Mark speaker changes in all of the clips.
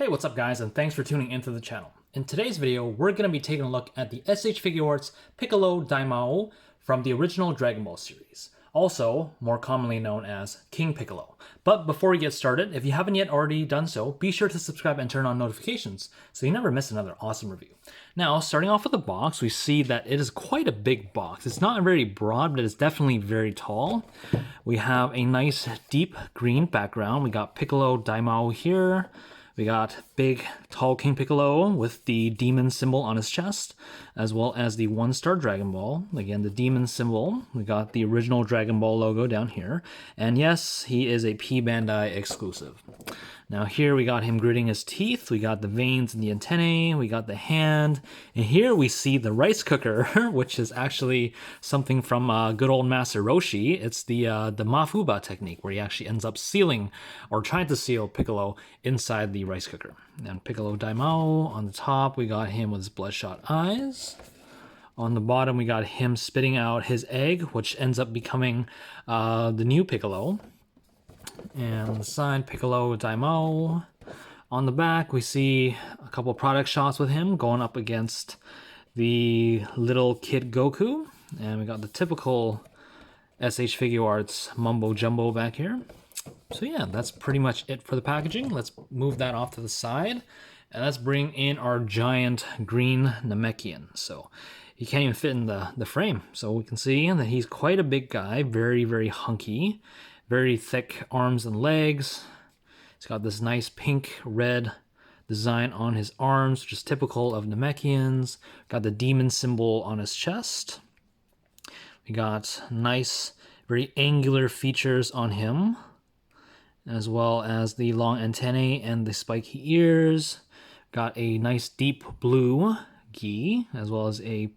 Speaker 1: what's up guys, and thanks for tuning into the channel. In today's video, we're going to be taking a look at the SH Figuarts Piccolo Daimaoh from the original Dragon Ball series, also more commonly known as King Piccolo. But before we get started, if you haven't yet already done so, be sure to subscribe and turn on notifications so you never miss another awesome review. Now, starting off with the box, we see that it is quite a big box. It's not very broad, but it's definitely very tall. We have a nice deep green background. We got Piccolo Daimaoh here. We got big, tall King Piccolo with the demon symbol on his chest, as well as the one-star Dragon Ball. Again, the demon symbol. We got the original Dragon Ball logo down here. And yes, he is a P Bandai exclusive. Now here we got him gritting his teeth. We got the veins in the antennae. We got the hand. And here we see the rice cooker, which is actually something from good old Master Roshi. It's the Mafuba technique, where he actually ends up sealing or trying to seal Piccolo inside the rice cooker. And Piccolo Daimaoh on the top, we got him with his bloodshot eyes. On the bottom, we got him spitting out his egg, which ends up becoming the new Piccolo. And on the side, Piccolo Daimaoh. On the back, we see a couple product shots with him going up against the little kid Goku. And we got the typical SH Figuarts mumbo jumbo back here. So yeah, that's pretty much it for the packaging. Let's move that off to the side. And let's bring in our giant green Namekian. So he can't even fit in the frame. So we can see that he's quite a big guy, very, very hunky. Very thick arms and legs. He's got this nice pink-red design on his arms, which is typical of Namekians. Got the demon symbol on his chest. We got nice, very angular features on him, as well as the long antennae and the spiky ears. Got a nice deep blue gi, as well as a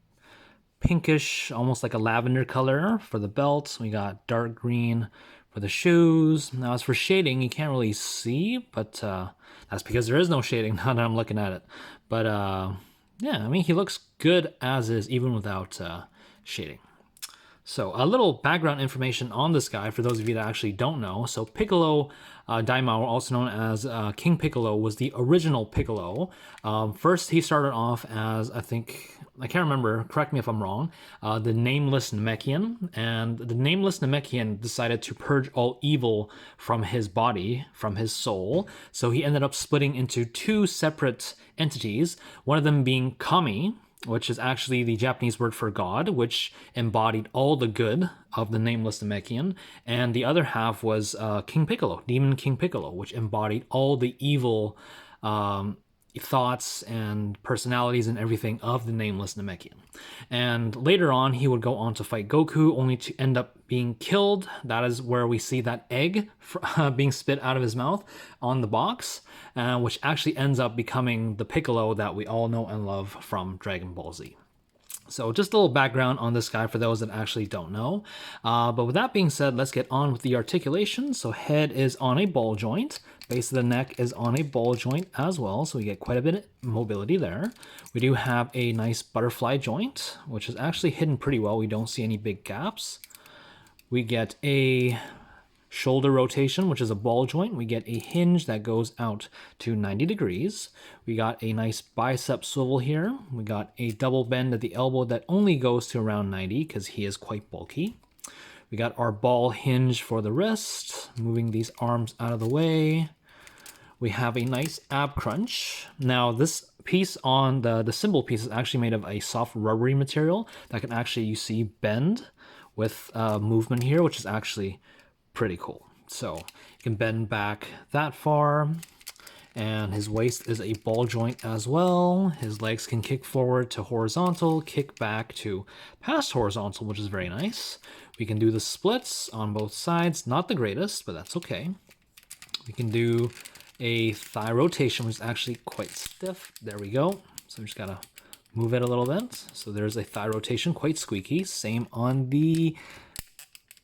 Speaker 1: pinkish, almost like a lavender color for the belt. We got dark green for the shoes. Now, as for shading, you can't really see, but that's because there is no shading now that I'm looking at it. But yeah, I mean, he looks good as is, even without shading. So a little background information on this guy for those of you that actually don't know. So Piccolo Daimaoh, also known as King Piccolo, was the original Piccolo. First, he started off as, I can't remember, correct me if I'm wrong, the Nameless Namekian. And the Nameless Namekian decided to purge all evil from his body, from his soul. So he ended up splitting into two separate entities, one of them being Kami, which is actually the Japanese word for God, which embodied all the good of the Nameless Namekian. And the other half was King Piccolo, Demon King Piccolo, which embodied all the evil thoughts and personalities and everything of the Nameless Namekian. And later on, he would go on to fight Goku, only to end up being killed. That is where we see that egg being spit out of his mouth on the box, which actually ends up becoming the Piccolo that we all know and love from Dragon Ball Z. So just a little background on this guy for those that actually don't know. But with that being said, let's get on with the articulation. So head is on a ball joint. Base of the neck is on a ball joint as well, so we get quite a bit of mobility there. We do have a nice butterfly joint, which is actually hidden pretty well. We don't see any big gaps. We get a shoulder rotation, which is a ball joint. We get a hinge that goes out to 90 degrees. We got a nice bicep swivel here. We got a double bend at the elbow that only goes to around 90 because he is quite bulky. We got our ball hinge for the wrist, moving these arms out of the way. We have a nice ab crunch. Now this piece on the symbol piece is actually made of a soft rubbery material that can actually, you see, bend with movement here, which is actually pretty cool. So you can bend back that far, and his waist is a ball joint as well. His legs can kick forward to horizontal, kick back to past horizontal, which is very nice. We can do the splits on both sides, not the greatest, but that's okay. We can do a thigh rotation, which is actually quite stiff. There we go. So we just gotta move it a little bit. So there's a thigh rotation, quite squeaky. Same on the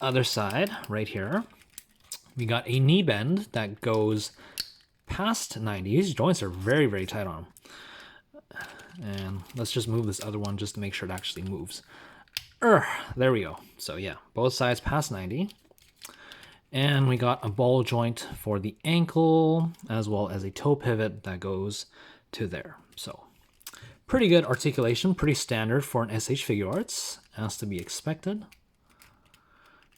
Speaker 1: other side right here. We got a knee bend that goes past 90. These joints are very, very tight on them. And let's just move this other one just to make sure it actually moves. There we go. So yeah, both sides past 90. And we got a ball joint for the ankle, as well as a toe pivot that goes to there. So pretty good articulation, pretty standard for an SH Figuarts, as to be expected.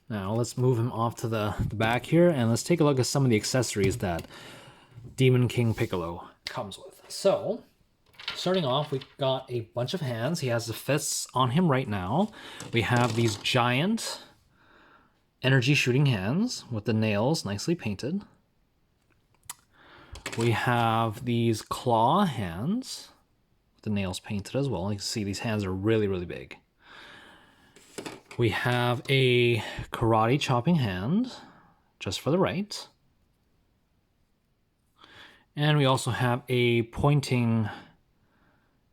Speaker 1: Now let's move him off to the back here, and let's take a look at some of the accessories that Demon King Piccolo comes with. So, starting off, we got a bunch of hands. He has the fists on him right now. We have these giant energy shooting hands with the nails nicely painted. We have these claw hands with the nails painted as well. You can see these hands are really, really big. We have a karate chopping hand, just for the right. And we also have a pointing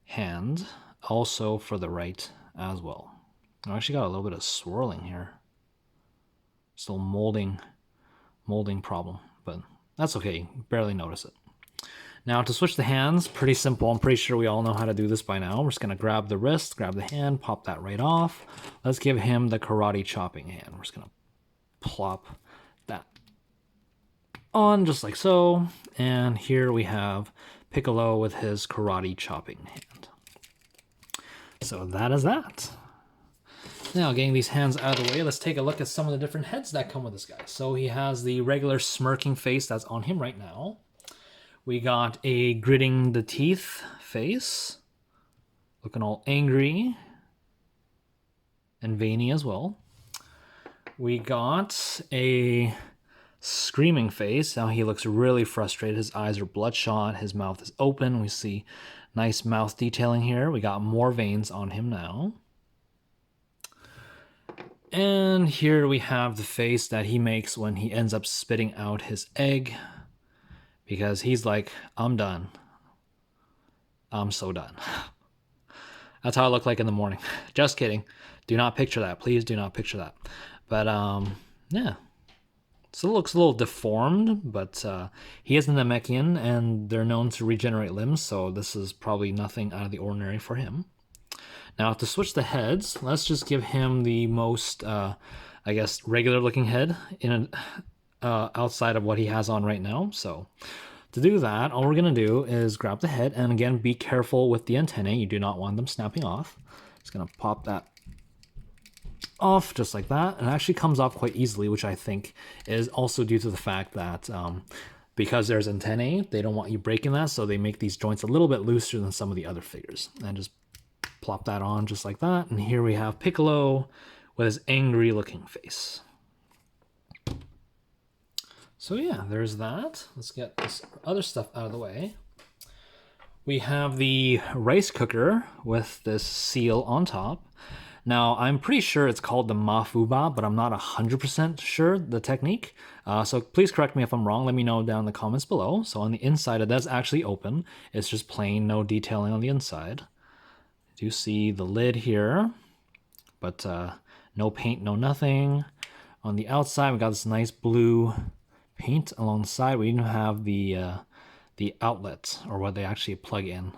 Speaker 1: hand, also for the right as well. I actually got a little bit of swirling here. Still molding problem, but that's okay. Barely notice it. Now to switch the hands, pretty simple. I'm pretty sure we all know how to do this by now. We're just gonna grab the wrist, grab the hand, pop that right off. Let's give him the karate chopping hand. We're just gonna plop that on just like so. And here we have Piccolo with his karate chopping hand. So that is that. Now, getting these hands out of the way, let's take a look at some of the different heads that come with this guy. So he has the regular smirking face that's on him right now. We got a gritting the teeth face, looking all angry and veiny as well. We got a screaming face. Now he looks really frustrated. His eyes are bloodshot. His mouth is open. We see nice mouth detailing here. We got more veins on him now. And here we have the face that he makes when he ends up spitting out his egg. Because he's like, I'm done. I'm so done. That's how I look like in the morning. Just kidding. Do not picture that. Please do not picture that. But, yeah. So it looks a little deformed, but he is a Namekian, and they're known to regenerate limbs, so this is probably nothing out of the ordinary for him. Now, to switch the heads, let's just give him the most, I guess, regular-looking head in outside of what he has on right now. So to do that, all we're going to do is grab the head, and again, be careful with the antennae. You do not want them snapping off. Just going to pop that off just like that, and it actually comes off quite easily, which I think is also due to the fact that because there's antennae, they don't want you breaking that, so they make these joints a little bit looser than some of the other figures. And just plop that on just like that, and here we have Piccolo with his angry looking face. So yeah, there's that. Let's get this other stuff out of the way. We have the rice cooker with this seal on top. Now, I'm pretty sure it's called the Mafuba, but I'm not 100% sure the technique. So please correct me if I'm wrong. Let me know down in the comments below. So on the inside, it does actually open. It's just plain, no detailing on the inside. You do see the lid here, but no paint, no nothing. On the outside, we got this nice blue paint along the side. We even have the outlet, or what they actually plug in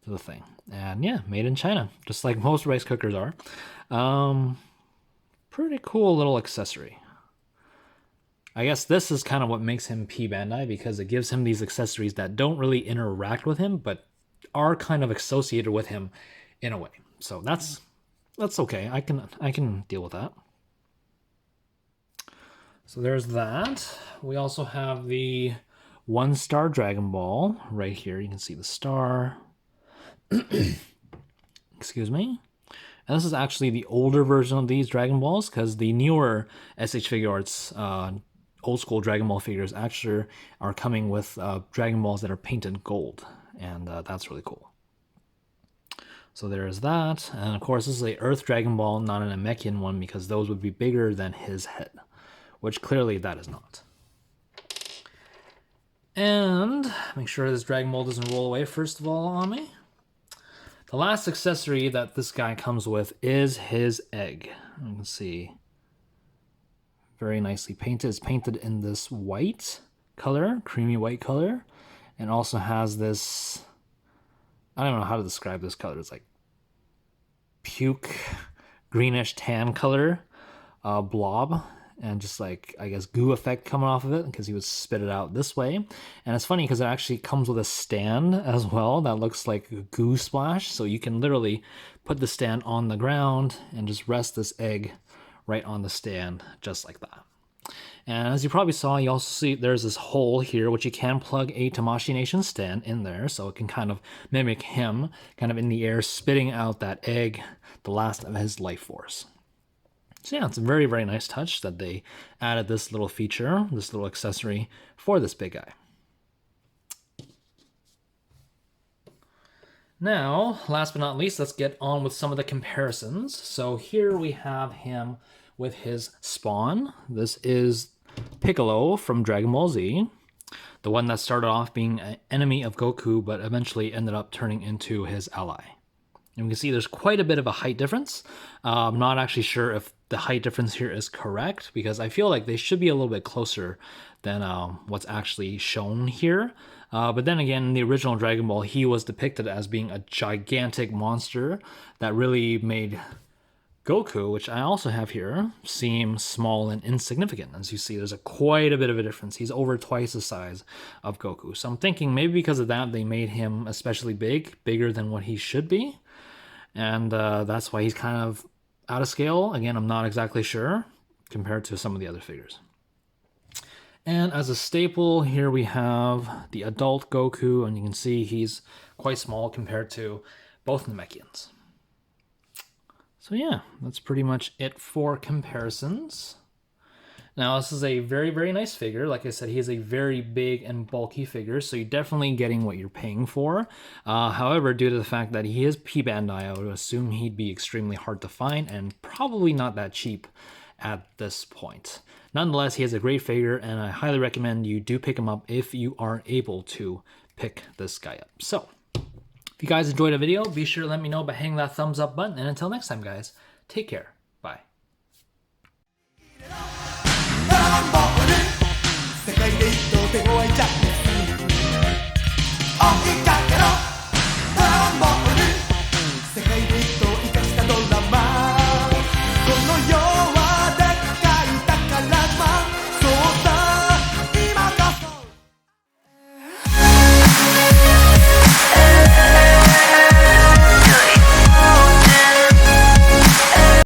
Speaker 1: to the thing. And yeah, made in China, just like most rice cookers are. Pretty cool little accessory. I guess this is kind of what makes him P Bandai, because it gives him these accessories that don't really interact with him, but are kind of associated with him in a way. So that's okay. I can deal with that. So there's that. We also have the 1-star Dragon Ball right here. You can see the star. Excuse me. And this is actually the older version of these Dragon Balls, because the newer SH Figuarts old school Dragon Ball figures actually are coming with Dragon Balls that are painted gold, and that's really cool. So there is that, and of course this is a Earth Dragon Ball, not an Namekian one, because those would be bigger than his head, which clearly that is not. And make sure this Dragon Ball doesn't roll away first of all on me. The last accessory that this guy comes with is his egg. You can see, very nicely painted. It's painted in this white color, creamy white color, and also has this, I don't know how to describe this color. It's like puke, greenish tan color blob and just like, I guess, goo effect coming off of it because he would spit it out this way. And it's funny because it actually comes with a stand as well that looks like a goo splash. So you can literally put the stand on the ground and just rest this egg right on the stand just like that. And as you probably saw, you also see there's this hole here, which you can plug a Tamashii Nation stand in there, so it can kind of mimic him, kind of in the air, spitting out that egg, the last of his life force. So yeah, it's a very, very nice touch that they added this little feature, this little accessory for this big guy. Now, last but not least, let's get on with some of the comparisons. So here we have him with his spawn. This is Piccolo from Dragon Ball Z, the one that started off being an enemy of Goku, but eventually ended up turning into his ally. And we can see there's quite a bit of a height difference. I'm not actually sure if the height difference here is correct, because I feel like they should be a little bit closer than what's actually shown here. But then again, in the original Dragon Ball, he was depicted as being a gigantic monster that really made Goku, which I also have here, seem small and insignificant. As you see, there's quite a bit of a difference. He's over twice the size of Goku. So I'm thinking maybe because of that, they made him especially big, bigger than what he should be. And that's why he's kind of out of scale. Again, I'm not exactly sure compared to some of the other figures. And as a staple, here we have the adult Goku, and you can see he's quite small compared to both Namekians. So yeah, that's pretty much it for comparisons. Now, this is a very, very nice figure. Like I said, he is a very big and bulky figure, so you're definitely getting what you're paying for. However, due to the fact that he is P-Bandai, I would assume he'd be extremely hard to find and probably not that cheap at this point. Nonetheless, he is a great figure, and I highly recommend you do pick him up if you are able to pick this guy up. So, if you guys enjoyed the video, be sure to let me know by hitting that thumbs up button. And until next time, guys, take care. Bye. 世界で一等手ごわいちゃって